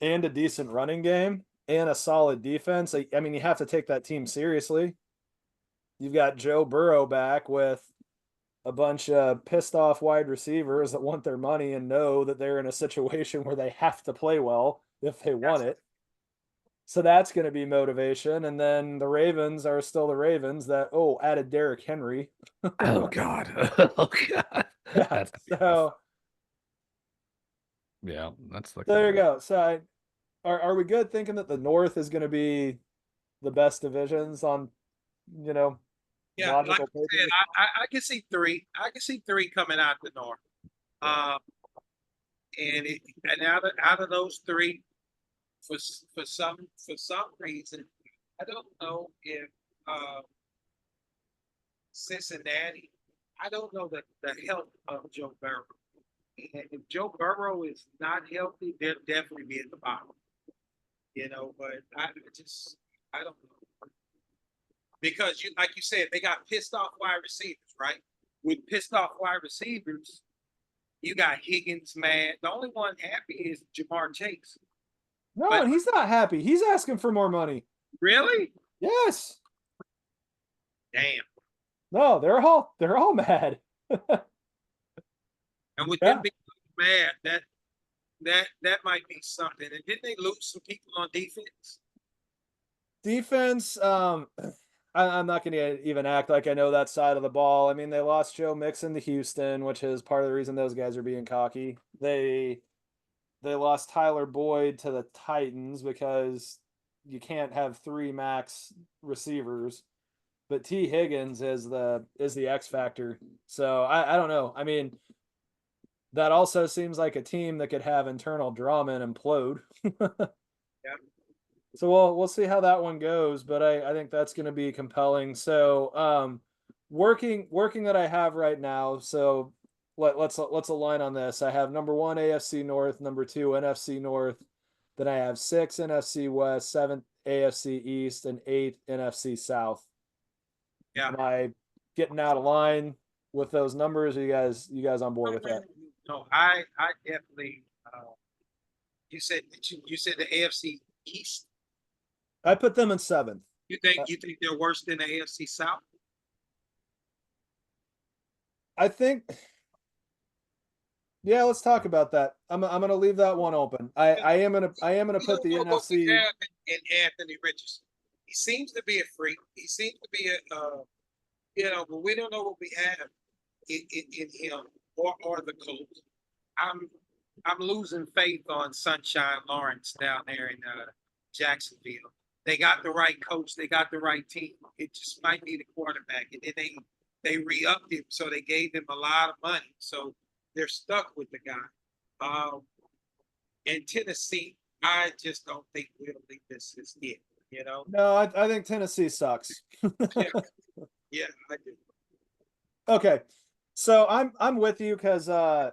and a decent running game and a solid defense, you have to take that team seriously. You've got Joe Burrow back with a bunch of pissed off wide receivers that want their money and know that they're in a situation where they have to play well if they want it. So that's going to be motivation. And then the Ravens are still the Ravens that, added Derrick Henry. Oh, God. Oh, God. Yeah, so yeah, that's like there you go. So are we good thinking that the North is going to be the best divisions on, Yeah, logical like I said, I can see 3. I can see 3 coming out the North. And out of those 3, for some reason, I don't know if Cincinnati. I don't know the health of Joe Burrow. And if Joe Burrow is not healthy, they'll definitely be at the bottom. But I don't know. Because like you said, they got pissed off wide receivers, right? With pissed off wide receivers, you got Higgins mad. The only one happy is Jamar Chase. No, and he's not happy. He's asking for more money. Really? Yes. Damn. No, they're all mad. And with Yeah. them being mad, that might be something. And didn't they lose some people on defense? Defense, I'm not going to even act like I know that side of the ball. I mean, they lost Joe Mixon to Houston, which is part of the reason those guys are being cocky. They lost Tyler Boyd to the Titans because you can't have three max receivers. But T. Higgins is the X factor. So I don't know. I mean, that also seems like a team that could have internal drama and implode. Yeah. So we'll see how that one goes, but I think that's going to be compelling. So working that I have right now. So let's align on this. I have number 1 AFC North, number 2 NFC North. Then I have 6 NFC West, 7 AFC East, and 8 NFC South. Yeah. Am I getting out of line with those numbers? Are you guys on board with that? No, I definitely. You said the AFC East. I put them in 7th. You think they're worse than the AFC South? I think. Yeah, let's talk about that. I'm gonna leave that one open. I am gonna put the NFC. And Anthony Richardson. He seems to be a freak. He seems to be but we don't know what we have in him or the Colts. I'm losing faith on Sunshine Lawrence down there in Jacksonville. They got the right coach. They got the right team. It just might need a quarterback. And then they re-upped him, so they gave him a lot of money. So they're stuck with the guy. And Tennessee, I just don't think really this is it. No, I think Tennessee sucks. Yeah, I do. Okay, so I'm with you because I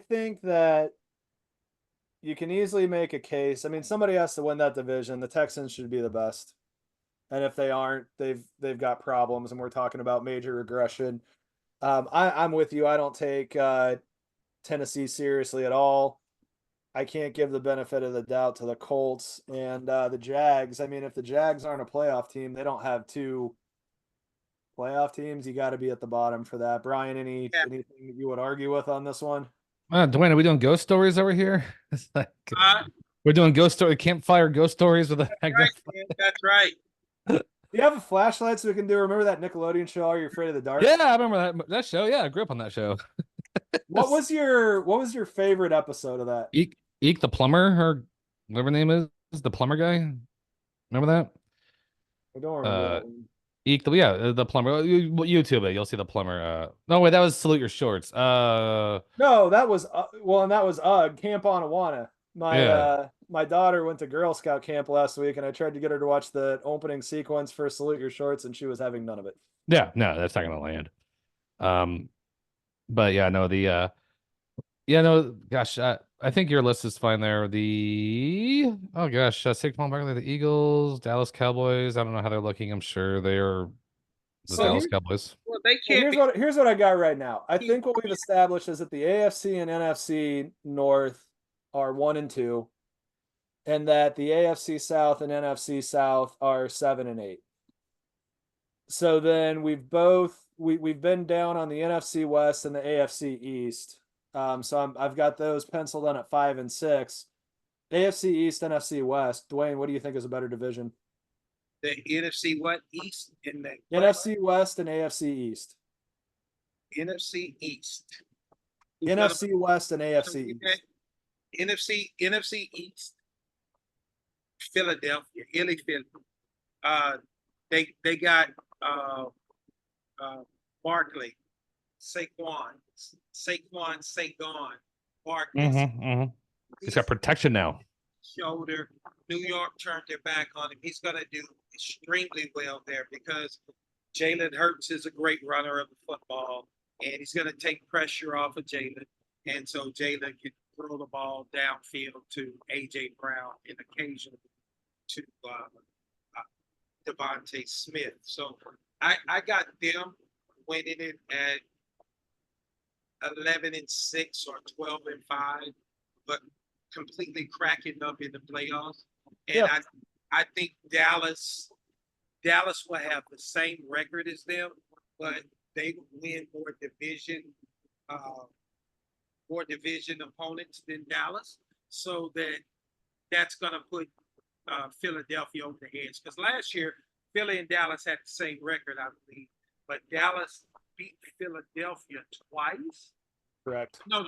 think that you can easily make a case. I mean, somebody has to win that division. The Texans should be the best, and if they aren't, they've got problems, and we're talking about major regression. I'm with you. I don't take Tennessee seriously at all. I can't give the benefit of the doubt to the Colts and the Jags. I mean, if the Jags aren't a playoff team, they don't have 2 playoff teams. You got to be at the bottom for that. Brian, anything you would argue with on this one? Dwayne, are we doing ghost stories over here? It's like we're doing ghost story campfire ghost stories with a That's right. Do you have a flashlight so we can do? Remember that Nickelodeon show? Are You Afraid of the Dark? Yeah, I remember that show. Yeah, I grew up on that show. What was your favorite episode of that? Eek the plumber, or whatever name is the plumber guy. Remember that? I don't remember. Eek the plumber. YouTube it. You'll see the plumber. No wait, that was Salute Your Shorts. No, that was and that was Camp on Awana. My daughter went to Girl Scout camp last week, and I tried to get her to watch the opening sequence for Salute Your Shorts, and she was having none of it. Yeah, no, that's not gonna land. But yeah, no, gosh, I think your list is fine there. Saquon Barkley, the Eagles, Dallas Cowboys. I don't know how they're looking. I'm sure they are the Dallas Cowboys. Well, they can't. Here's what I got right now. I think what we've established is that the AFC and NFC North are 1 and 2, and that the AFC South and NFC South are 7 and 8. So then we've been down on the NFC West and the AFC East. So I've got those penciled in at 5 and 6. AFC East, NFC West. Dwayne, what do you think is a better division? The NFC East and the NFC West and AFC East. NFC East. NFC West and AFC East. NFC East. Philadelphia, Philly. They got Barkley, Saquon, Barkley. He's got protection now. Shoulder. New York turned their back on him. He's going to do extremely well there because Jalen Hurts is a great runner of the football, and he's going to take pressure off of Jalen. And so Jalen can throw the ball downfield to A.J. Brown and occasionally to Devontae Smith. So I got them winning it at 11 and 6 or 12 and 5, but completely cracking up in the playoffs. And I think Dallas Dallas will have the same record as them, but they will win uh, more division opponents than Dallas. So that's going to put Philadelphia over the edge. Because last year, Philly and Dallas had the same record, I believe, but Dallas beat Philadelphia twice. Correct. No,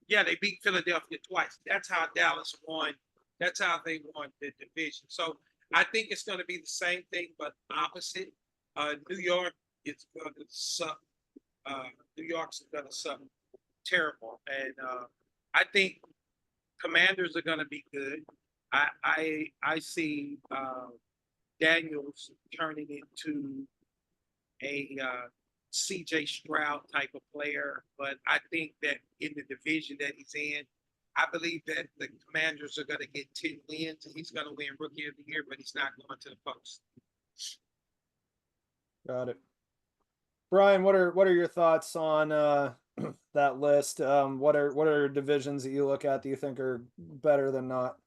yeah, they beat Philadelphia twice. That's how Dallas won. That's how they won the division. So I think it's going to be the same thing, but opposite. New York is going to suck. New York's going to suck terrible, and I think Commanders are going to be good. I see Daniels turning into a CJ Stroud type of player, but I think that in the division that he's in, I believe that the Commanders are going to get 10 wins. He's going to win Rookie of the Year, but he's not going to the post. Got it. Brian, what are your thoughts on that list? What are divisions that you look at that you think are better than not?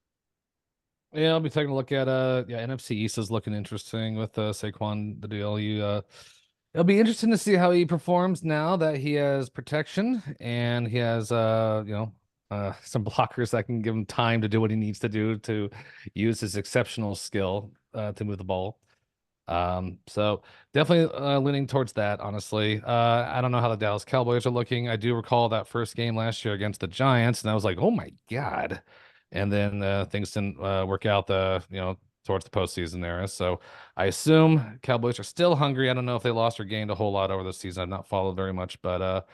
Yeah, I'll be taking a look at NFC East is looking interesting with Saquon the deal. It'll be interesting to see how he performs now that he has protection and he has some blockers that can give him time to do what he needs to do to use his exceptional skill to move the ball. So definitely leaning towards that, honestly. I don't know how the Dallas Cowboys are looking. I do recall that first game last year against the Giants, and I was like, oh my God. And then things didn't work out towards the postseason there. So I assume Cowboys are still hungry. I don't know if they lost or gained a whole lot over the season. I've not followed very much, but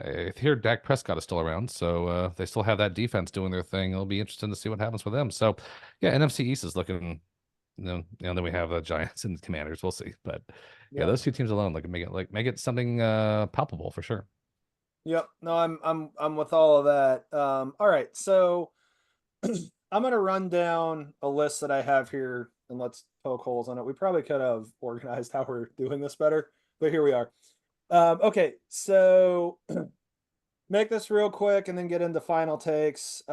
I hear Dak Prescott is still around, so they still have that defense doing their thing. It'll be interesting to see what happens with them. So yeah, NFC East is looking. Then we have the Giants and the Commanders. We'll see, but yeah, those two teams alone make it something palpable for sure. Yep. No, I'm with all of that. All right, so I'm gonna run down a list that I have here, and let's poke holes on it. We probably could have organized how we're doing this better, but here we are. Okay, so make this real quick and then get into final takes.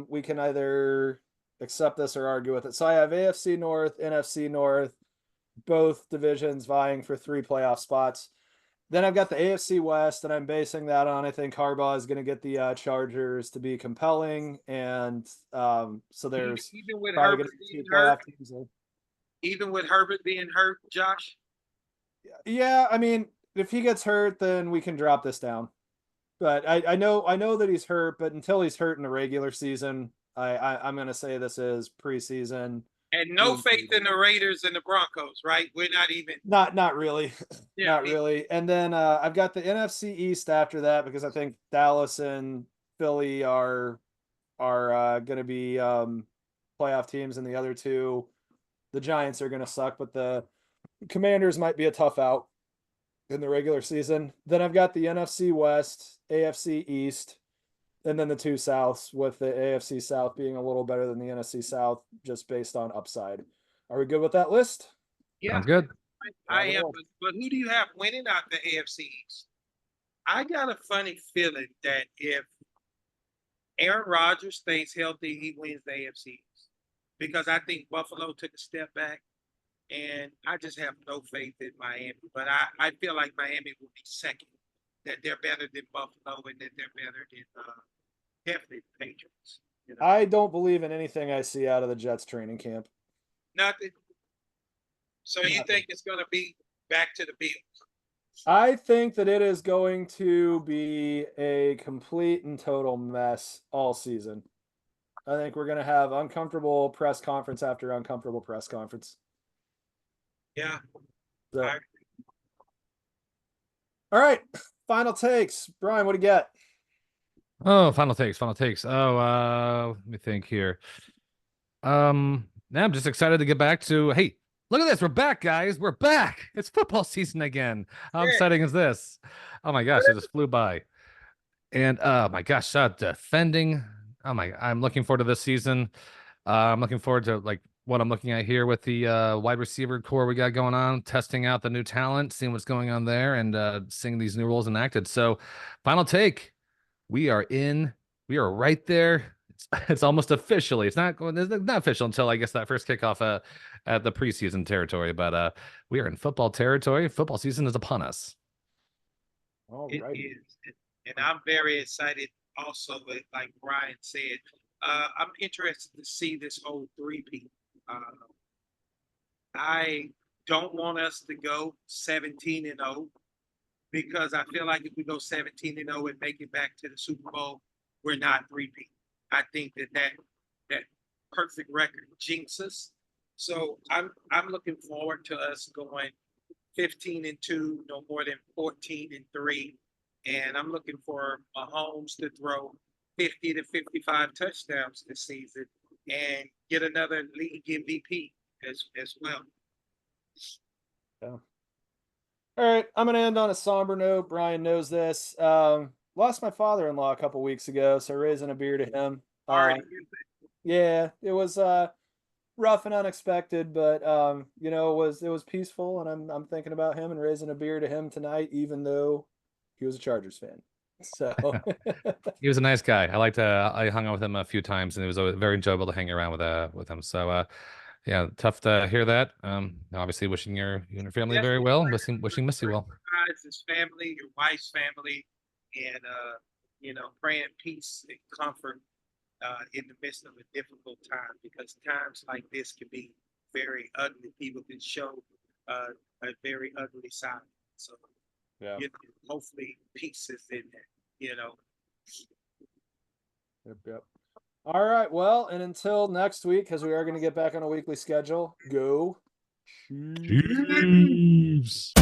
We can either accept this or argue with it. So I have AFC North, NFC North, both divisions vying for 3 playoff spots. Then I've got the AFC West, and I'm basing that on I think Harbaugh is going to get the Chargers to be compelling, and so there's even with probably Herbert going to be 2 being playoff hurt, teams there. even with Herbert being hurt, Josh. Yeah, I mean, if he gets hurt, then we can drop this down. But I know that he's hurt, but until he's hurt in the regular season, I'm going to say this is preseason. And no faith in the Raiders and the Broncos, right? We're not even. Not really. Yeah, Not really. And then I've got the NFC East after that because I think Dallas and Philly are going to be playoff teams, and the other two, the Giants are going to suck, but the Commanders might be a tough out in the regular season. Then I've got the NFC West, AFC East, and then the 2 Souths, with the AFC South being a little better than the NFC South just based on upside. Are we good with that list? Yeah, Sounds good. I am. But who do you have winning out the AFC East? I got a funny feeling that if Aaron Rodgers stays healthy, he wins the AFC East. Because I think Buffalo took a step back, and I just have no faith in Miami. But I feel like Miami will be second, that they're better than Buffalo and that they're better than definitely the Patriots. You know? I don't believe in anything I see out of the Jets training camp. Nothing. So you think it's going to be back to the Bills? I think that it is going to be a complete and total mess all season. I think we're going to have uncomfortable press conference after uncomfortable press conference. Yeah. So. All right. Final takes. Brian, what do you got? Oh, final takes. Oh, let me think here. Now I'm just excited to get back to, hey, look at this. We're back, guys. We're back. It's football season again. How exciting is this? Oh my gosh, it just flew by. And my gosh, defending. I'm looking forward to this season. I'm looking forward to what I'm looking at here with the wide receiver core we got going on, testing out the new talent, seeing what's going on there, and seeing these new rules enacted. So, final take. We are right there. It's almost officially. It's not official until I guess that first kickoff at the preseason territory. But we are in football territory. Football season is upon us. All It right. is, and I'm very excited. Also, like Brian said, I'm interested to see this whole three-peat. I don't want us to go 17-0 because I feel like if we go 17-0 and make it back to the Super Bowl, we're not three-peat. I think that perfect record jinxes. So I'm looking forward to us going 15-2, no more than 14-3. And I'm looking for Mahomes to throw 50 to 55 touchdowns this season and get another league MVP as well. Yeah. All right, I'm gonna end on a somber note. Brian knows this. Lost my father-in-law a couple weeks ago, so raising a beer to him. Sorry. Yeah, it was rough and unexpected, but you know, it was peaceful, and I'm thinking about him and raising a beer to him tonight, even though he was a Chargers fan. So He was a nice guy. I hung out with him a few times, and it was very enjoyable to hang around with him. So yeah, tough to hear that. Obviously wishing you and your family very well. Wishing Missy well. His family, your wife's family, and you know, praying peace and comfort in the midst of a difficult time, because times like this can be very ugly. People can show a very ugly side. So yeah. Hopefully peace is in there, you know. Yep. All right, well, and until next week, because we are going to get back on a weekly schedule, go Chiefs.